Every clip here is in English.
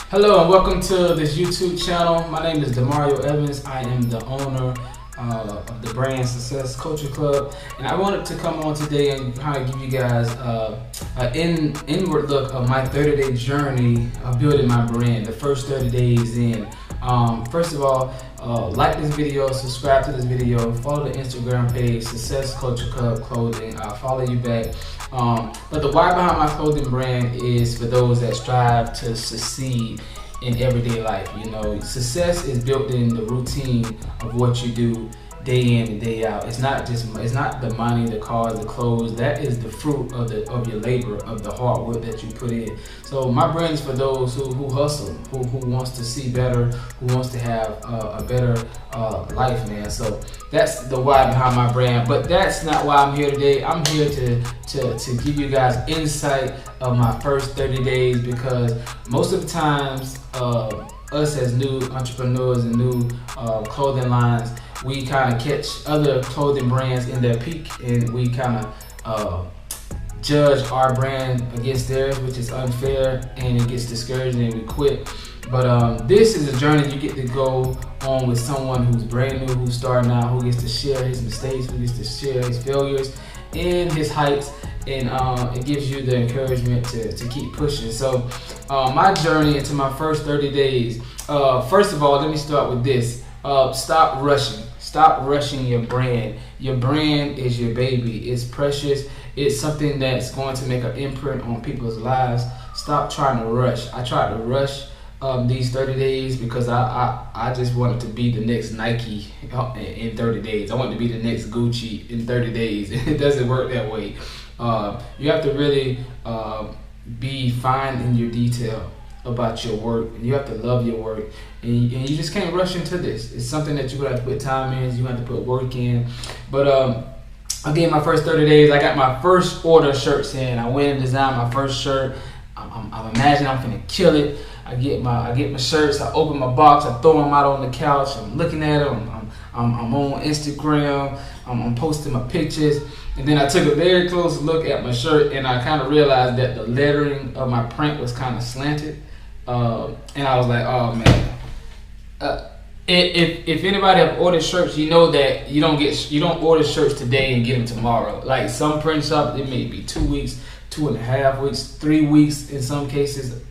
Hello and welcome to this YouTube channel. My name is Demario Evans. I am the owner of the Brand Success Culture Club, and I wanted to come on today and kind of give you guys an inward look of my 30-day journey of building my brand. The first 30 days in. First of all, like this video, subscribe to this video, follow the Instagram page, Success Culture Club Clothing. I'll follow you back. But the why behind my clothing brand is for those that strive to succeed in everyday life. You know, success is built in the routine of what you do day in and day out. It's not the money, the cars, the clothes. That is the fruit of your labor, of the hard work that you put in. So my brand is for those who hustle, who wants to see better, who wants to have a better life, man. So that's the why behind my brand. But that's not why I'm here today. I'm here to give you guys insight of my first 30 days, because most of the times us as new entrepreneurs and new clothing lines, we kind of catch other clothing brands in their peak, and we kind of judge our brand against theirs, which is unfair, and it gets discouraging and we quit. But this is a journey you get to go on with someone who's brand new, who's starting out, who gets to share his mistakes, who gets to share his failures and his heights, and it gives you the encouragement to keep pushing. So my journey into my first 30 days, first of all, let me start with this. Stop rushing. Stop rushing your brand. Your brand is your baby. It's precious. It's something that's going to make an imprint on people's lives. Stop trying to rush. I tried to rush these 30 days because I just wanted to be the next Nike in 30 days. I wanted to be the next Gucci in 30 days. It doesn't work that way. You have to really be fine in your detail about your work. You have to love your work, and you just can't rush into this. It's something that you're gonna have to put time in. You have to put work in. But again, my first 30 days, I got my first order of shirts in. I went and designed my first shirt. I'm imagining I'm finna kill it. I get my shirts. I open my box. I throw them out on the couch. I'm looking at them. I'm on Instagram. I'm posting my pictures. And then I took a very close look at my shirt, and I kind of realized that the lettering of my print was kind of slanted. And I was like, oh man. If anybody have ordered shirts, you know that you don't order shirts today and get them tomorrow. Like some print shops, it may be 2 weeks, 2.5 weeks, 3 weeks in some cases.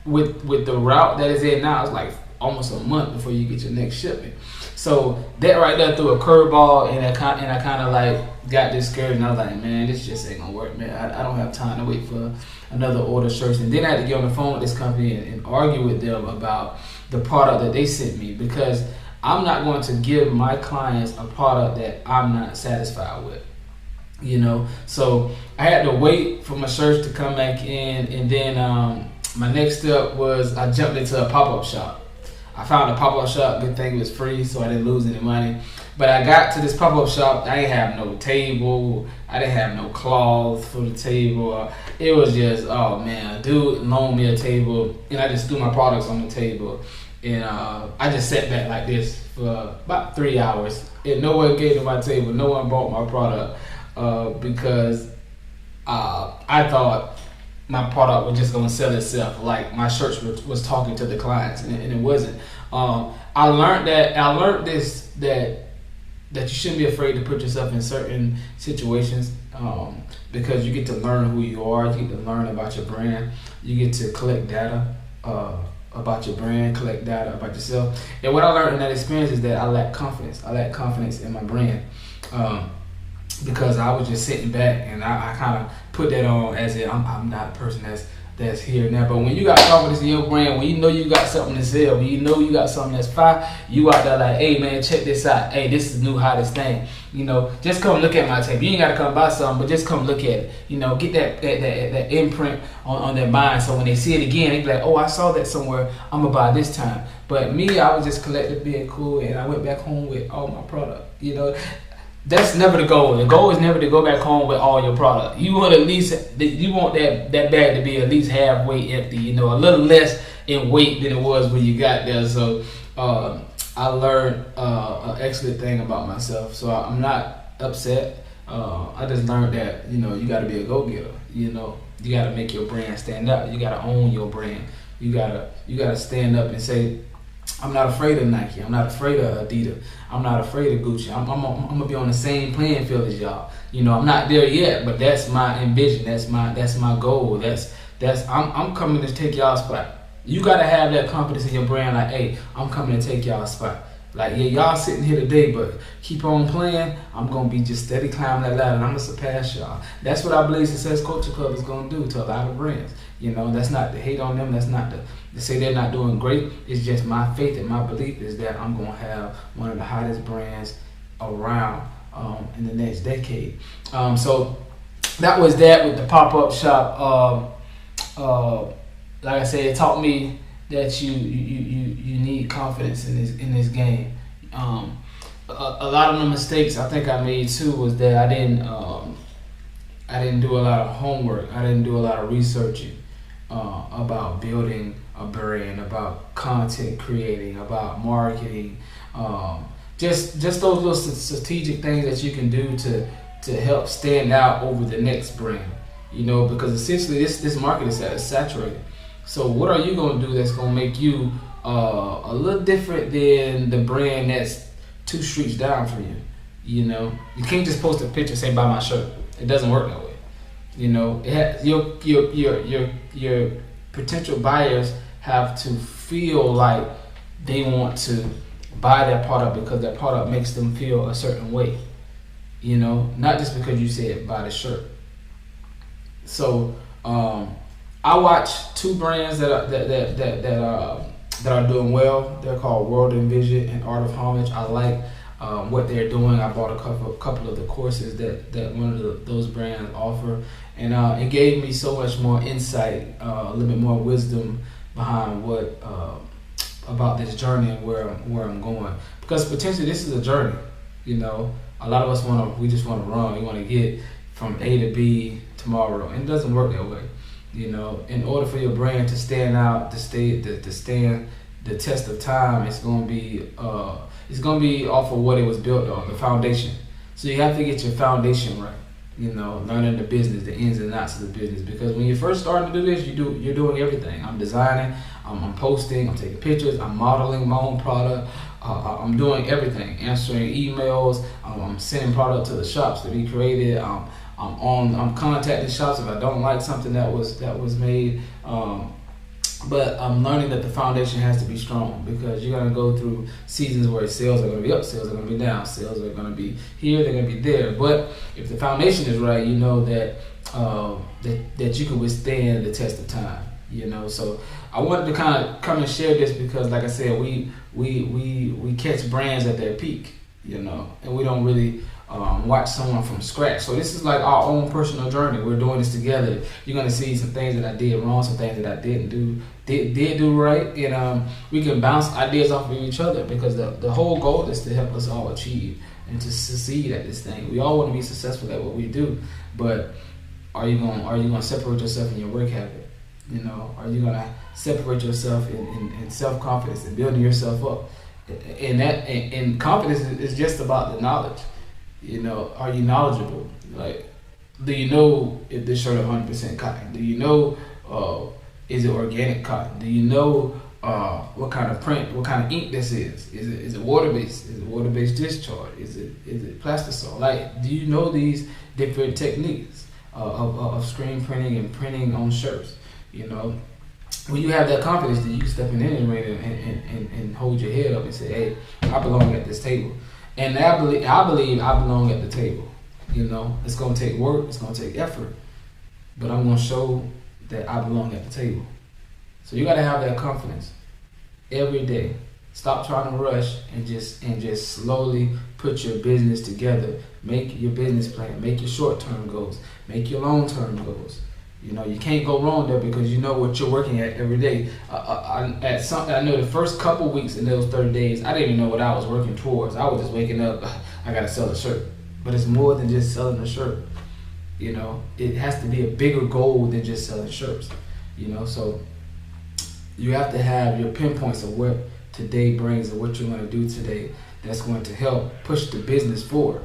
With the route that is in now, it's like almost a month before you get your next shipment. So that right there threw a curveball, and I kind of like got discouraged, and I was like, man, this just ain't gonna work, man. I don't have time to wait for another order of shirts. And then I had to get on the phone with this company and argue with them about the product that they sent me, because I'm not going to give my clients a product that I'm not satisfied with. You know, so I had to wait for my shirts to come back in, and then my next step was I jumped into a pop-up shop. I found a pop-up shop. Good thing it was free, so I didn't lose any money. But I got to this pop-up shop. I didn't have no table. I didn't have no cloth for the table. It was just, oh man, a dude loaned me a table, and I just threw my products on the table. And I just sat back like this for about 3 hours. And no one came to my table. No one bought my product because I thought my product was just gonna sell itself, like my shirts was talking to the clients, and it wasn't. I learned this that you shouldn't be afraid to put yourself in certain situations, because you get to learn who you are, you get to learn about your brand, you get to collect data about your brand, collect data about yourself. And what I learned in that experience is that I lack confidence. I lack confidence in my brand. Because I was just sitting back, and I kind of put that on as if I'm not a person that's here now. But when you got confidence in your brand, when you know you got something to sell, when you know you got something that's fire, you out there like, hey man, check this out. Hey, this is the new hottest thing. You know, just come look at my tape. You ain't got to come buy something, but just come look at it. You know, get that imprint on their mind, so when they see it again, they be like, oh, I saw that somewhere. I'm gonna buy this time. But me, I was just collective being cool, and I went back home with all my product. You know. That's never the goal. The goal is never to go back home with all your product. You want that bag to be at least halfway empty. You know, a little less in weight than it was when you got there. So I learned an excellent thing about myself. So I'm not upset. I just learned that you got to be a go-getter. You got to make your brand stand out. You got to own your brand. You gotta stand up and say, I'm not afraid of Nike. I'm not afraid of Adidas. I'm not afraid of Gucci. I'm gonna be on the same playing field as y'all. I'm not there yet, but that's my ambition. That's my goal. I'm coming to take y'all spot. You gotta have that confidence in your brand. Like, hey, I'm coming to take y'all spot. Like, yeah, y'all sitting here today, but keep on playing. I'm gonna be just steady climbing that ladder, and I'm gonna surpass y'all. That's what I believe Success Culture Club is gonna do to a lot of brands. That's not to hate on them. That's not to say they're not doing great. It's just my faith and my belief is that I'm gonna have one of the hottest brands around in the next decade. So that was that with the pop-up shop. Like I said, it taught me that you need confidence in this game. A lot of the mistakes I think I made too was that I didn't do a lot of homework. I didn't do a lot of researching about building a brand, about content creating, about marketing. Just those little strategic things that you can do to help stand out over the next brand. Because essentially this market is saturated. So what are you going to do that's going to make you a little different than the brand that's 2 streets down from you? You can't just post a picture and say buy my shirt. It doesn't work that way. Your potential buyers have to feel like they want to buy that product because that product makes them feel a certain way. Not just because you said buy the shirt. So I watch 2 brands that are doing well. They're called World Envision and Art of Homage. I like what they're doing. I bought a couple of the courses that one of those brands offer, and it gave me so much more insight, a little bit more wisdom behind what about this journey and where I'm going. Because potentially this is a journey. A lot of us we just want to run. We want to get from A to B tomorrow, and it doesn't work that way. In order for your brand to stand out, to stand the test of time, it's gonna be off of what it was built on, the foundation. So you have to get your foundation right. Learning the business, the ins and outs of the business. Because when you're first starting to do this, you're doing everything. I'm designing, I'm posting, I'm taking pictures, I'm modeling my own product. I'm doing everything, answering emails. I'm sending product to the shops to be created. I'm contacting shops if I don't like something that was made. But I'm learning that the foundation has to be strong, because you're gonna go through seasons where sales are gonna be up, sales are gonna be down, sales are gonna be here, they're gonna be there. But if the foundation is right, that you can withstand the test of time. So I wanted to kind of come and share this because, like I said, we catch brands at their peak, and we don't really watch someone from scratch. So this is like our own personal journey. We're doing this together. You're gonna see some things that I did wrong, some things that I did do right, and we can bounce ideas off of each other, because the whole goal is to help us all achieve and to succeed at this thing. We all want to be successful at what we do, but are you gonna separate yourself in your work habit? Are you gonna separate yourself in self-confidence and building yourself up? And confidence is just about the knowledge. Are you knowledgeable? Like, do you know if this shirt is 100% cotton? Do you know is it organic cotton? Do you know what kind of print, what kind of ink this is? Is it water based? Is it water based discharge? Is it plastisol? Like, do you know these different techniques of screen printing and printing on shirts? When you have that confidence, then you can step in anyway and hold your head up and say, hey, I belong at this table. And I believe I belong at the table. It's going to take work, it's going to take effort, but I'm going to show that I belong at the table. So you got to have that confidence every day. Stop trying to rush and just slowly put your business together. Make your business plan, make your short-term goals, make your long-term goals. You can't go wrong there, because you know what you're working at every day. I know the first couple weeks in those 30 days, I didn't even know what I was working towards. I was just waking up, I gotta sell a shirt. But it's more than just selling a shirt. It has to be a bigger goal than just selling shirts. So you have to have your pinpoints of what today brings and what you're going to do today that's going to help push the business forward.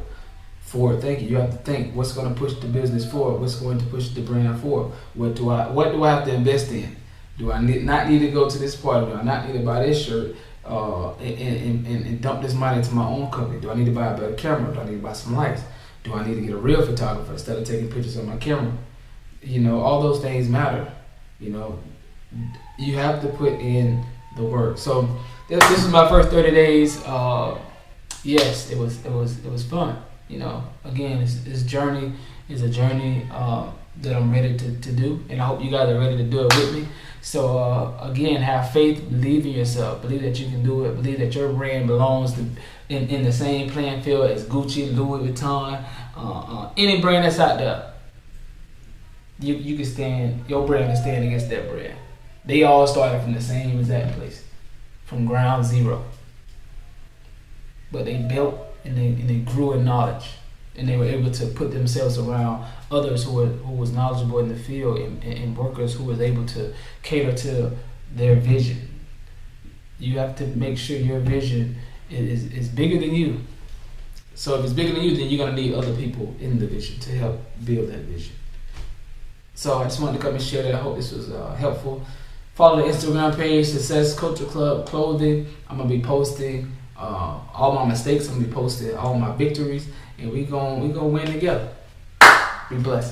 Forward thinking. You have to think, what's going to push the business forward? What's going to push the brand forward? What do I have to invest in? Do I not need to go to this party? Do I not need to buy this shirt and dump this money into my own company? Do I need to buy a better camera? Do I need to buy some lights? Do I need to get a real photographer instead of taking pictures on my camera? All those things matter. You have to put in the work. So this is my first 30 days. Yes, it was fun. Again, this journey is a journey that I'm ready to do, and I hope you guys are ready to do it with me. So again, have faith, believe in yourself, believe that you can do it, believe that your brand belongs in the same playing field as Gucci, Louis Vuitton, any brand that's out there. You can stand, your brand can stand against that brand. They all started from the same exact place, from ground zero. But they built and they grew in knowledge, and they were able to put themselves around others who was knowledgeable in the field, and workers who was able to cater to their vision. You have to make sure your vision is bigger than you. So if it's bigger than you, then you're gonna need other people in the vision to help build that vision. So I just wanted to come and share that. I hope this was helpful. Follow the Instagram page, Success Culture Club Clothing. I'm gonna be posting all my mistakes. I'm gonna be posting all my victories, and we gonna win together. Be blessed.